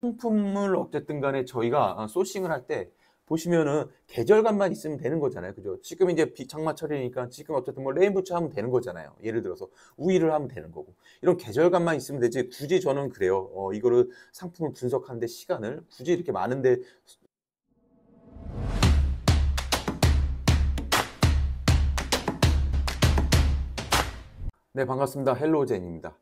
상품을 어쨌든 간에 저희가 소싱을 할 때 보시면은 계절감만 있으면 되는 거잖아요. 그죠? 지금 이제 장마철이니까 지금 어쨌든 뭐 레인부츠 하면 되는 거잖아요. 예를 들어서 우위를 하면 되는 거고. 이런 계절감만 있으면 되지 굳이 저는 그래요. 이거를 상품을 분석하는 데 시간을 굳이 이렇게 많은데. 네, 반갑습니다. 헬로젠입니다.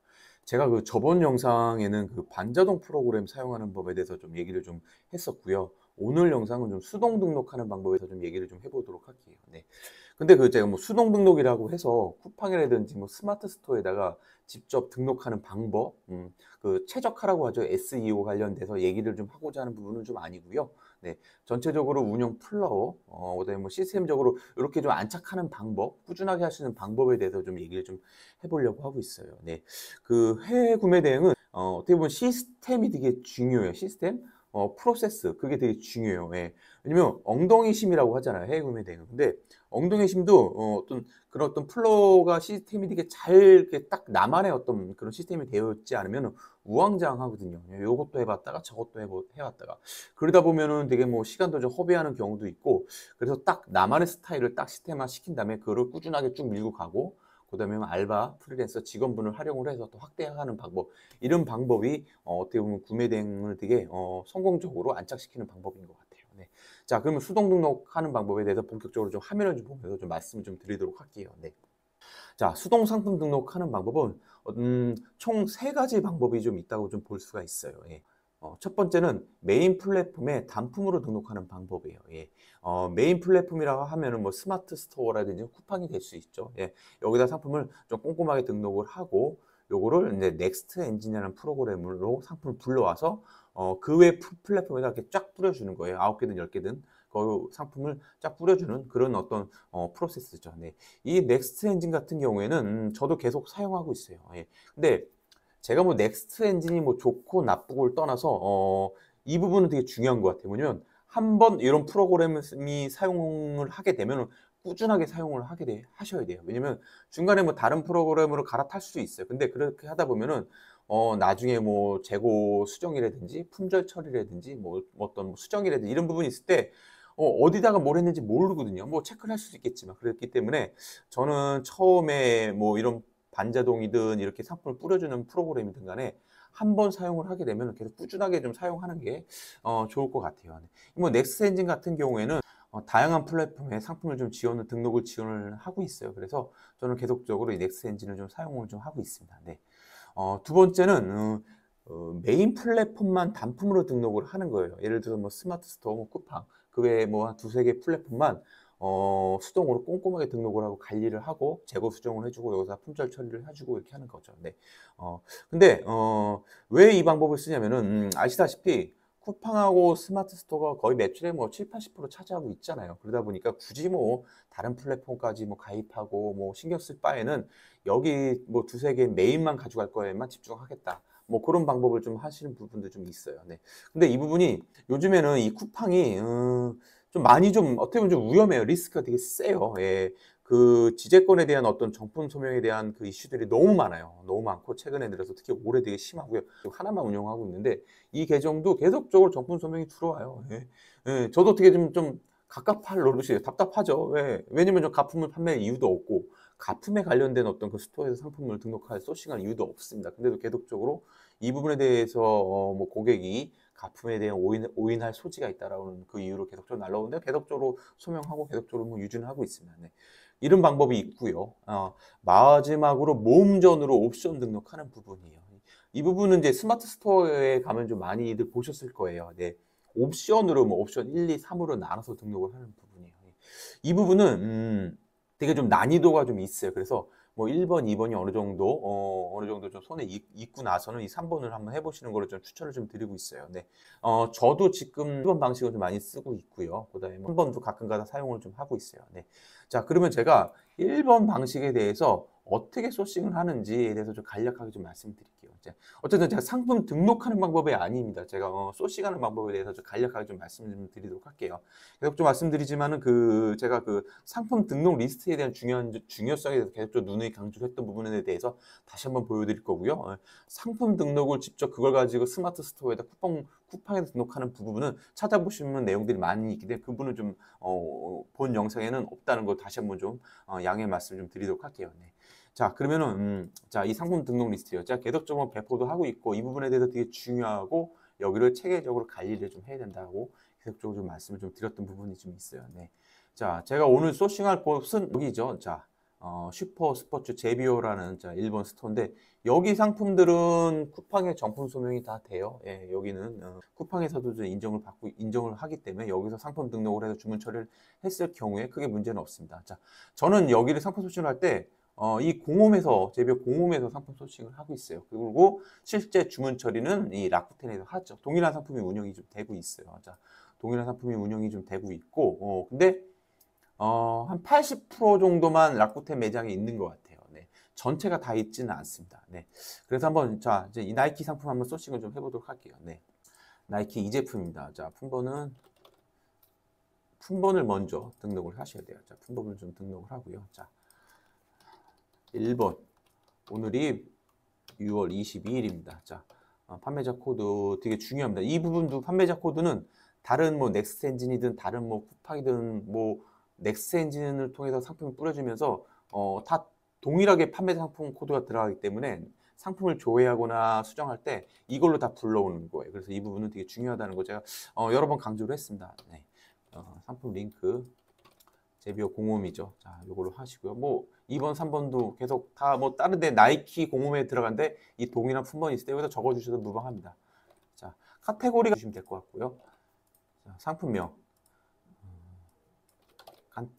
제가 그 저번 영상에는 그 반자동 프로그램 사용하는 법에 대해서 좀 얘기를 좀 했었고요. 오늘 영상은 좀 수동 등록하는 방법에 대해서 좀 얘기를 좀 해보도록 할게요. 네. 근데 그 제가 뭐 수동 등록이라고 해서 쿠팡이라든지 뭐 스마트 스토어에다가 직접 등록하는 방법, 그 최적화라고 하죠. SEO 관련돼서 얘기를 좀 하고자 하는 부분은 좀 아니고요. 네. 전체적으로 운영 플로우, 그다음에 뭐 시스템적으로 이렇게 좀 안착하는 방법, 꾸준하게 할 수 있는 방법에 대해서 좀 얘기를 좀 해보려고 하고 있어요. 네. 그 해외 구매 대행은 어떻게 보면 시스템이 되게 중요해요. 시스템, 프로세스 그게 되게 중요해요. 예. 왜냐면 엉덩이 심이라고 하잖아요. 해외 구매 대행은. 근데 엉덩이 심도 어떤 그런 어떤 플로우가 시스템이 되게 잘 이렇게 딱 나만의 어떤 그런 시스템이 되어 있지 않으면 우왕좌왕하거든요. 요것도 해봤다가 저것도 해봤다가 그러다 보면은 되게 뭐 시간도 좀 허비하는 경우도 있고, 그래서 딱 나만의 스타일을 딱 시스템화 시킨 다음에 그거를 꾸준하게 쭉 밀고 가고, 그다음에 알바, 프리랜서 직원분을 활용을 해서 또 확대하는 방법, 이런 방법이 어떻게 보면 구매 대행을 되게 성공적으로 안착시키는 방법인 것 같아요. 네. 자, 그러면 수동 등록하는 방법에 대해서 본격적으로 좀 화면을 좀 보면서 좀 말씀을 좀 드리도록 할게요. 네. 자, 수동 상품 등록하는 방법은 총 세 가지 방법이 좀 있다고 좀 볼 수가 있어요. 예. 첫 번째는 메인 플랫폼에 단품으로 등록하는 방법이에요. 예. 메인 플랫폼이라고 하면은 뭐 스마트 스토어라든지 쿠팡이 될 수 있죠. 예. 여기다 상품을 좀 꼼꼼하게 등록을 하고, 요거를 이제 넥스트 엔진이라는 프로그램으로 상품을 불러와서 그 외 플랫폼에다 이렇게 쫙 뿌려주는 거예요. 9개든 10개든 그 상품을 쫙 뿌려주는 그런 어떤 프로세스죠. 네. 이 넥스트 엔진 같은 경우에는 저도 계속 사용하고 있어요. 예. 근데 제가 뭐 넥스트 엔진이 뭐 좋고 나쁘고를 떠나서 이 부분은 되게 중요한 것 같아요. 뭐냐면 한 번 이런 프로그램을 사용을 하게 되면 꾸준하게 사용을 하셔야 돼요. 왜냐면 중간에 뭐 다른 프로그램으로 갈아탈 수 있어요. 근데 그렇게 하다 보면은 나중에 뭐 재고 수정이라든지 품절 처리라든지 뭐 어떤 뭐 수정이라든지 이런 부분이 있을 때 어디다가 뭘 했는지 모르거든요. 뭐 체크를 할 수도 있겠지만. 그렇기 때문에 저는 처음에 뭐 이런 반자동이든 이렇게 상품을 뿌려주는 프로그램이든 간에 한 번 사용을 하게 되면 계속 꾸준하게 좀 사용하는 게 좋을 것 같아요. 네. 뭐 넥스트 엔진 같은 경우에는 다양한 플랫폼에 상품을 좀 등록을 지원을 하고 있어요. 그래서 저는 계속적으로 이 넥스트 엔진을 좀 사용을 좀 하고 있습니다. 네. 두 번째는 메인 플랫폼만 단품으로 등록을 하는 거예요. 예를 들어서 뭐 스마트 스토어, 뭐 쿠팡, 그 외에 뭐 한 두세 개 플랫폼만 수동으로 꼼꼼하게 등록을 하고 관리를 하고 재고 수정을 해주고 여기서 품절 처리를 해주고 이렇게 하는 거죠. 네. 근데 왜 이 방법을 쓰냐면은 아시다시피 쿠팡하고 스마트 스토어가 거의 매출의 뭐 7, 80% 차지하고 있잖아요. 그러다 보니까 굳이 뭐 다른 플랫폼까지 뭐 가입하고 뭐 신경 쓸 바에는 여기 뭐 두세 개 메인만 가져갈 거에만 집중하겠다. 뭐 그런 방법을 좀 하시는 부분도 좀 있어요. 네. 근데 이 부분이 요즘에는 이 쿠팡이 좀 많이 좀 어떻게 보면 좀 위험해요. 리스크가 되게 세요. 예. 그 지재권에 대한 어떤 정품 소명에 대한 그 이슈들이 너무 많아요. 너무 많고 최근에 들어서 특히 올해 되게 심하고요. 하나만 운영하고 있는데 이 계정도 계속적으로 정품 소명이 들어와요. 예. 예. 저도 어떻게 좀 갑갑할 노릇이에요. 답답하죠. 왜? 왜냐면 좀 가품을 판매할 이유도 없고 가품에 관련된 어떤 그 스토어에서 상품을 등록할 소싱할 이유도 없습니다. 근데도 계속적으로 이 부분에 대해서 뭐 고객이 가품에 대한 오인할 소지가 있다라는 그 이유로 계속적으로 날라오는데 계속적으로 소명하고 계속적으로 뭐 유지는 하고 있습니다. 네. 이런 방법이 있고요. 마지막으로 모음전으로 옵션 등록하는 부분이에요. 이 부분은 이제 스마트 스토어에 가면 좀 많이들 보셨을 거예요. 네. 옵션으로 뭐 옵션 1, 2, 3으로 나눠서 등록을 하는 부분이에요. 이 부분은 되게 좀 난이도가 좀 있어요. 그래서 뭐 1번, 2번이 어느 정도 좀 손에 익고 나서는 이 3번을 한번 해보시는 거를 좀 추천을 좀 드리고 있어요. 네. 저도 지금 1번 방식을 좀 많이 쓰고 있고요. 그다음에 3번도 가끔가다 사용을 좀 하고 있어요. 네. 자, 그러면 제가 1번 방식에 대해서 어떻게 소싱을 하는지에 대해서 좀 간략하게 좀 말씀드릴게요. 이제 어쨌든 제가 상품 등록하는 방법이 아닙니다. 제가 소싱하는 방법에 대해서 좀 간략하게 좀 말씀을 좀 드리도록 할게요. 계속 좀 말씀드리지만은 제가 그 상품 등록 리스트에 대한 중요성에 대해서 계속 좀 누누이 강조했던 부분에 대해서 다시 한번 보여드릴 거고요. 상품 등록을 직접 그걸 가지고 스마트 스토어에다 쿠팡에서 등록하는 부분은 찾아보시면 내용들이 많이 있기 때문에 그 부분은 좀 본 영상에는 없다는 거 다시 한번 좀 양해 말씀 좀 드리도록 할게요. 네. 자, 그러면은 자, 이 상품 등록 리스트요. 제가 계속적으로 배포도 하고 있고 이 부분에 대해서 되게 중요하고 여기를 체계적으로 관리를 좀 해야 된다고 계속적으로 좀 말씀을 좀 드렸던 부분이 좀 있어요. 네. 자, 제가 오늘 소싱할 곳은 여기죠. 자, 슈퍼 스포츠 제비오라는 자, 일본 스토어인데 여기 상품들은 쿠팡의 정품 소명이 다 돼요. 예, 여기는 쿠팡에서도 좀 인정을 하기 때문에 여기서 상품 등록을 해서 주문 처리를 했을 경우에 크게 문제는 없습니다. 자, 저는 여기를 상품 소싱을 할 때 이 공홈에서 제비오 공홈에서 상품 소싱을 하고 있어요. 그리고 실제 주문 처리는 이 라쿠텐에서 하죠. 동일한 상품이 운영이 좀 되고 있어요. 자, 동일한 상품이 운영이 좀 되고 있고 근데 한 80% 정도만 라쿠텐 매장에 있는 것 같아요. 네. 전체가 다 있지는 않습니다. 네. 그래서 한번, 자, 이제 이 나이키 상품 한번 소싱을 좀 해보도록 할게요. 네. 나이키 이 제품입니다. 자, 품번을 먼저 등록을 하셔야 돼요. 자, 품번을 좀 등록을 하고요. 자, 1번. 오늘이 6월 22일입니다. 자, 판매자 코드 되게 중요합니다. 이 부분도 판매자 코드는 다른 뭐 넥스트 엔진이든 다른 뭐 쿠팡이든 뭐 넥스트 엔진을 통해서 상품을 뿌려주면서 다 동일하게 판매자 상품 코드가 들어가기 때문에 상품을 조회하거나 수정할 때 이걸로 다 불러오는 거예요. 그래서 이 부분은 되게 중요하다는 거 제가 여러 번 강조를 했습니다. 네. 상품 링크 제비오 공홈이죠. 자, 이걸로 하시고요. 뭐 2번, 3번도 계속 다 뭐 다른 데 나이키 공홈에 들어간데 이 동일한 품번이 있을 때 여기다 적어 주셔도 무방합니다. 자, 카테고리가 주시면 될 것 같고요. 자, 상품명.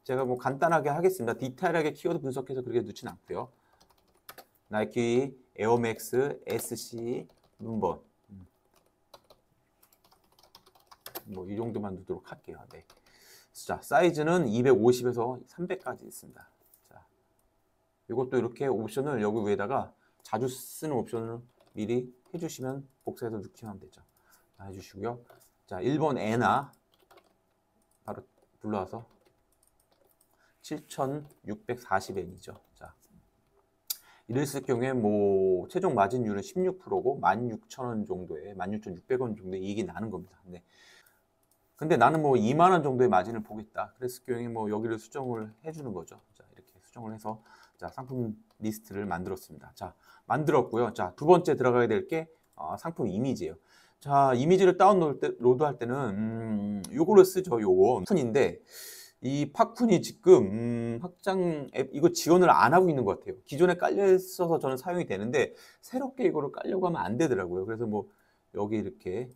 제가 뭐 간단하게 하겠습니다. 디테일하게 키워드 분석해서 그렇게 넣진 않고요. 나이키 에어맥스 SC 문번. 뭐 이 정도만 넣도록 할게요. 네. 자, 사이즈는 250에서 300까지 있습니다. 자, 이것도 이렇게 옵션을 여기 위에다가 자주 쓰는 옵션을 미리 해주시면 복사해서 넣기만 하면 되죠. 자, 해주시고요. 자, 1번 에나 바로 불러와서 7,640엔이죠. 자, 이랬을 경우에 뭐 최종 마진율은 16%고 16,000원 정도에 16,600원 정도의 이익이 나는 겁니다. 네. 근데 나는 뭐 2만 원 정도의 마진을 보겠다. 그랬을 경우에 뭐 여기를 수정을 해주는 거죠. 자, 이렇게 수정을 해서 자, 상품 리스트를 만들었습니다. 자, 만들었고요. 자, 두 번째 들어가야 될 게 상품 이미지예요. 자, 이미지를 다운로드 할 때는 요거를 쓰죠. 요거 팝쿤인데 이 팝쿤이 지금 확장 앱 이거 지원을 안 하고 있는 것 같아요. 기존에 깔려 있어서 저는 사용이 되는데 새롭게 이거를 깔려고 하면 안 되더라고요. 그래서 뭐 여기 이렇게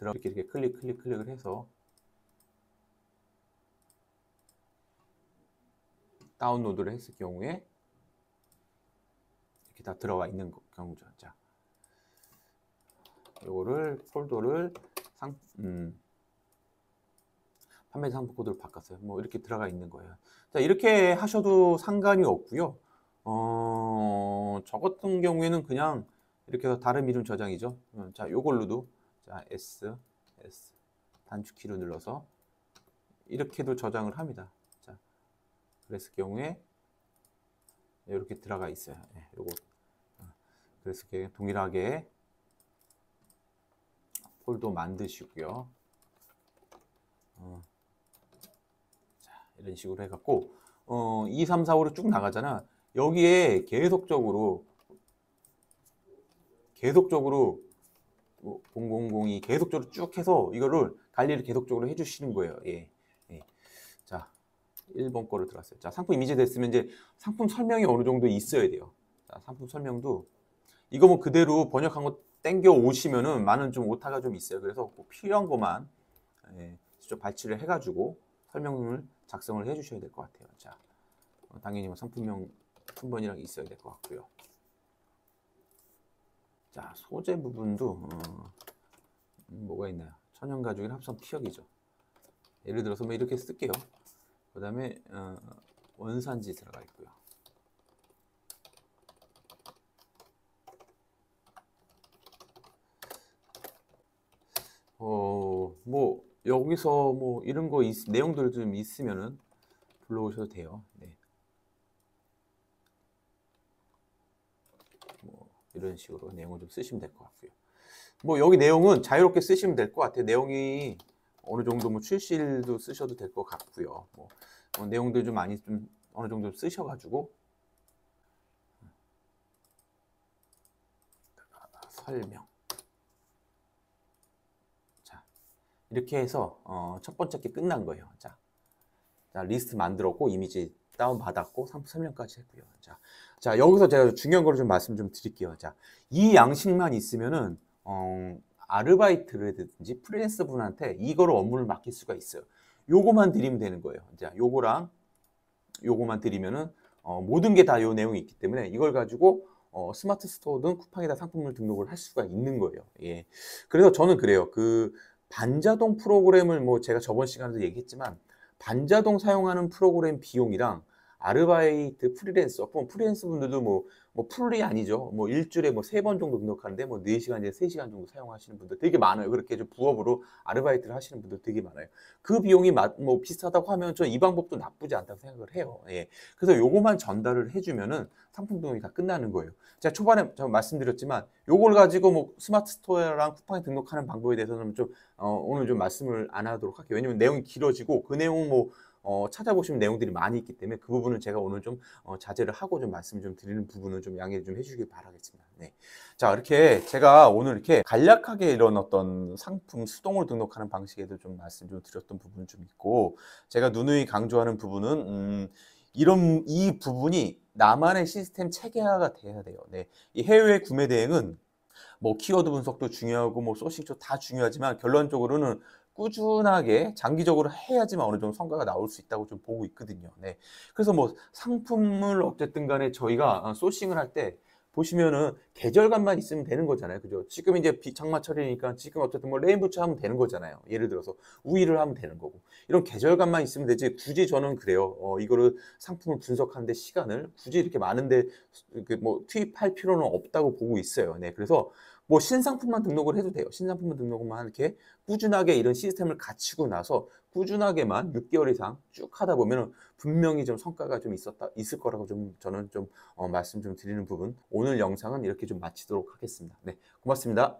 이렇게 클릭을 해서 다운로드를 했을 경우에 이렇게 다 들어와 있는 경우죠. 자, 요거를 폴더를 판매 상품 코드로 바꿨어요. 뭐 이렇게 들어가 있는 거예요. 자, 이렇게 하셔도 상관이 없고요. 저 같은 경우에는 그냥 이렇게 해서 다른 이름 저장이죠. 자, 요걸로도 자, S 단축키를 눌러서 이렇게도 저장을 합니다. 자, 그랬을 경우에 이렇게 들어가 있어요. 네, 요거. 그래서 이렇게 동일하게 폴더 만드시고요. 자, 이런 식으로 해갖고 2, 3, 4, 5로 쭉 나가잖아. 여기에 계속적으로 0002 계속적으로 쭉 해서 이거를 관리를 계속적으로 해주시는 거예요. 예. 예. 자, 1번 거를 들어갔어요. 자, 상품 이미지 됐으면 이제 상품 설명이 어느 정도 있어야 돼요. 자, 상품 설명도 이거 뭐 그대로 번역한 거 땡겨 오시면은 많은 좀 오타가 좀 있어요. 그래서 꼭 필요한 것만 직접 발치를 해가지고 설명을 작성을 해주셔야 될 것 같아요. 자, 당연히 뭐 상품명 품번이랑 있어야 될 것 같고요. 자, 소재 부분도 뭐가 있나요? 천연가죽인 합성 피혁이죠. 예를 들어서 뭐 이렇게 쓸게요. 그 다음에 원산지 들어가 있고요. 뭐 여기서 뭐 이런 거 내용들 좀 있으면은 불러오셔도 돼요. 네. 뭐 이런 식으로 내용을 좀 쓰시면 될 것 같고요. 뭐 여기 내용은 자유롭게 쓰시면 될 것 같아요. 내용이 어느 정도 뭐 출시일도 쓰셔도 될 것 같고요. 뭐 내용들 좀 많이 좀 어느 정도 쓰셔가지고 설명. 자, 이렇게 해서 첫 번째 게 끝난 거예요. 자, 리스트 만들었고 이미지 다운 받았고 상품 설명까지 했고요. 자, 여기서 제가 중요한 거를 좀 말씀 좀 드릴게요. 자, 이 양식만 있으면은 아르바이트라든지 프리랜서 분한테 이거로 업무를 맡길 수가 있어요. 요거만 드리면 되는 거예요. 자, 요거랑 요거만 드리면은 모든 게 다 요 내용이 있기 때문에 이걸 가지고 스마트 스토어 등 쿠팡에다 상품을 등록을 할 수가 있는 거예요. 예. 그래서 저는 그래요. 그 반자동 프로그램을 뭐 제가 저번 시간에도 얘기했지만 반자동 사용하는 프로그램 비용이랑 아르바이트 프리랜서 분들도 뭐 풀이 아니죠. 뭐 일주일에 뭐 3번 정도 등록하는데 뭐 4시간 이제 3시간 정도 사용하시는 분들 되게 많아요. 그렇게 좀 부업으로 아르바이트를 하시는 분들 되게 많아요. 그 비용이 뭐 비슷하다고 하면 저 이 방법도 나쁘지 않다고 생각을 해요. 예. 그래서 요거만 전달을 해주면은 상품 등록이 다 끝나는 거예요. 제가 초반에 저 말씀드렸지만 요걸 가지고 뭐 스마트 스토어랑 쿠팡에 등록하는 방법에 대해서는 좀 오늘 좀 말씀을 안 하도록 할게요. 왜냐면 내용이 길어지고 그 내용 뭐 찾아보시면 내용들이 많이 있기 때문에 그 부분은 제가 오늘 좀 자제를 하고 좀 말씀 좀 드리는 부분은 좀 양해 좀 해주시길 바라겠습니다. 네. 자, 이렇게 제가 오늘 이렇게 간략하게 이런 어떤 상품 수동으로 등록하는 방식에도 좀 말씀 좀 드렸던 부분은 좀 있고, 제가 누누이 강조하는 부분은 이 부분이 나만의 시스템 체계화가 돼야 돼요. 네. 이 해외 구매 대행은 뭐 키워드 분석도 중요하고 뭐 소싱도 다 중요하지만 결론적으로는 꾸준하게 장기적으로 해야지만 어느 정도 성과가 나올 수 있다고 좀 보고 있거든요. 네. 그래서 뭐 상품을 어쨌든 간에 저희가 소싱을 할 때 보시면은 계절감만 있으면 되는 거잖아요. 그죠? 지금 이제 장마철이니까 지금 어쨌든 뭐 레인부츠 하면 되는 거잖아요. 예를 들어서 우위를 하면 되는 거고. 이런 계절감만 있으면 되지 굳이 저는 그래요. 이거를 상품을 분석하는데 시간을 굳이 이렇게 많은데 뭐 투입할 필요는 없다고 보고 있어요. 네. 그래서 뭐 신상품만 등록을 해도 돼요. 신상품만 등록만 이렇게 꾸준하게 이런 시스템을 갖추고 나서 꾸준하게만 6개월 이상 쭉 하다 보면 분명히 좀 성과가 좀 있을 거라고 좀 저는 좀 말씀 좀 드리는 부분. 오늘 영상은 이렇게 좀 마치도록 하겠습니다. 네, 고맙습니다.